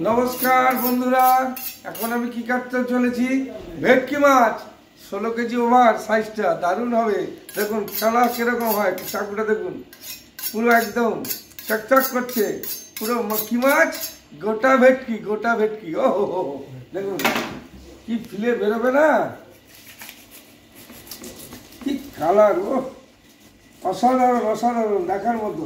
नमस्कार बंधुरा এখন আমি কি কাটতে চলেছি ভেটকি মাছ 16 কেজি ওভার সাইজটা দারুণ হবে দেখুন কালা কিরকম হয় চাকুটা দেখুন পুরো একদম চকচক করছে পুরো কি মাছ গোটা ভেটকি ও হো দেখুন কি ফিলে বেরোবে না কি কালার ও অসাধারণ দেখার মতো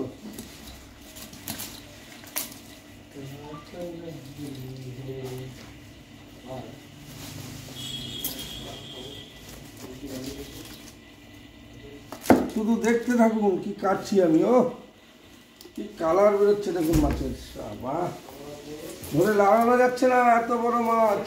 শুধু দেখতে থাকুন কি কাটছি আমি ও কি কালার বেরোচ্ছে দেখুন মাছের বাহ ধরে লাগানো যাচ্ছে না এত বড় মাছ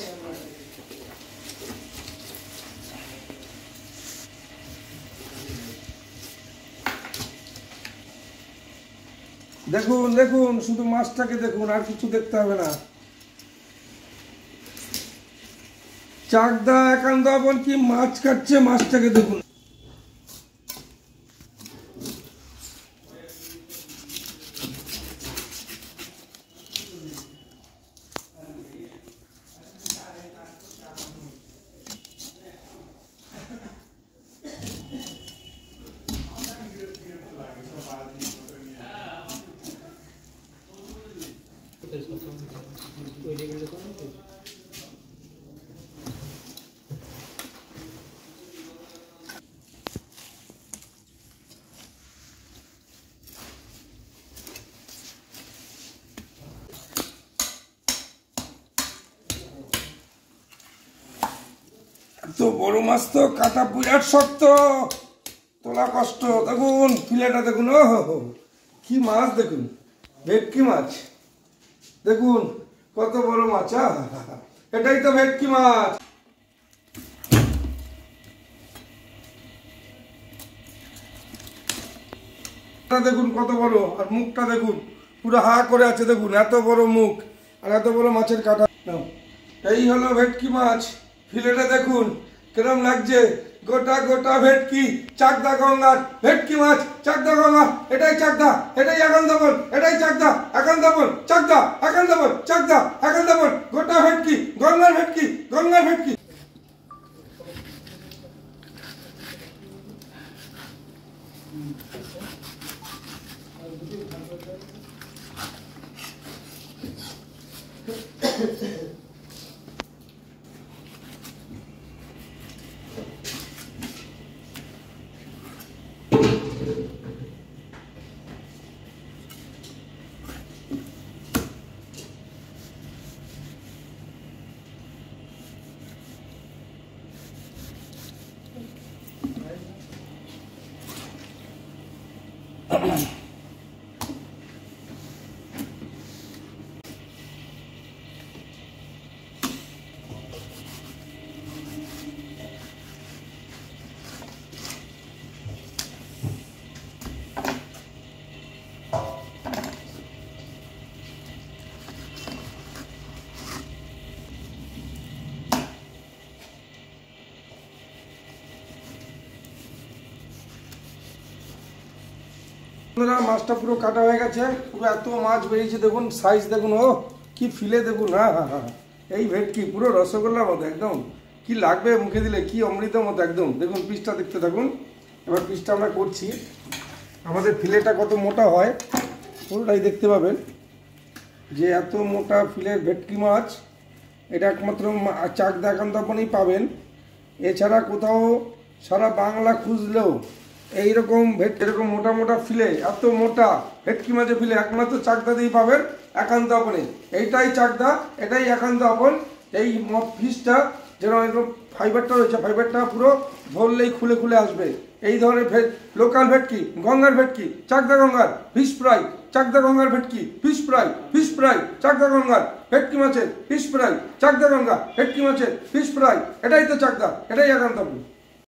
দেখুন দেখুন শুধু মাছটাকে দেখুন আর কিছু দেখতে হবে না চাকদা একান্ত আপন কি মাছ কাটছে মাছটাকে দেখুন তো বড় মাছ তো কাটা বিরাট শক্ত তোলা কষ্ট দেখুন ফিলেটা দেখুন ও কি মাছ দেখুন ভেটকি মাছ দেখুন কত বড় মাছ এটাই তো ভেটকি মাছ দেখুন কত বড় আর মুখটা দেখুন পুরো হা করে আছে দেখুন এত বড় মুখ আর এত বড় মাছের কাটা এই হলো ভেটকি মাছ ফিলেটা দেখুন কিরম লাগছে গোটা ভেটকি চাকদা গঙ্গার ভেটকি মাছ চাকদা গঙ্গা এটাই চাকদা এটাই একান্তপন এটাই চাকদা একান্তপন চাকদা একান্তপন চাকদা একান্তপন গোটা ভেটকি গঙ্গার ভেটকি মাছটা পুরো কাটা হয়ে গেছে পুরো এত মাছ বেরিয়েছে দেখুন সাইজ দেখুন ও কি ফিলে দেখুন এই ভেটকি পুরো রসগোল্লার মতো একদম কি লাগবে মুখে দিলে কি অমৃতের মতো একদম দেখুন পিসটা দেখতে থাকুন এবার পিসটা আমরা করছি আমাদের ফিলেটা কত মোটা হয় পুরোটাই দেখতে পাবেন যে এত মোটা ফিলের ভেটকি মাছ এটা একমাত্র চাকদা একান্তপনেই পাবেন এছাড়া কোথাও সারা বাংলা খুঁজলেও এইরকম এরকম মোটা ফিলে এত মোটা ভেটকি মাছের ফিলে একমাত্র চাকদা দিয়েই পাবেন একান্ত আপনে এইটাই চাকদা এটাই একান্ত আপন এই ফিসটা যেরকম এরকম ফাইবারটা রয়েছে ফাইবারটা পুরো ধরলেই খুলে আসবে এই ধরনের লোকাল ভেটকি গঙ্গার ভেটকি চাকদা গঙ্গার ফিশ ফ্রাই চাকদা গঙ্গার ভেটকি ফিশ ফ্রাই চাকদা গঙ্গার ভেটকি মাছের ফিশ ফ্রাই চাকদা গঙ্গা ভেটকি মাছের ফিশ ফ্রাই এটাই তো চাকদা এটাই একান্ত আপন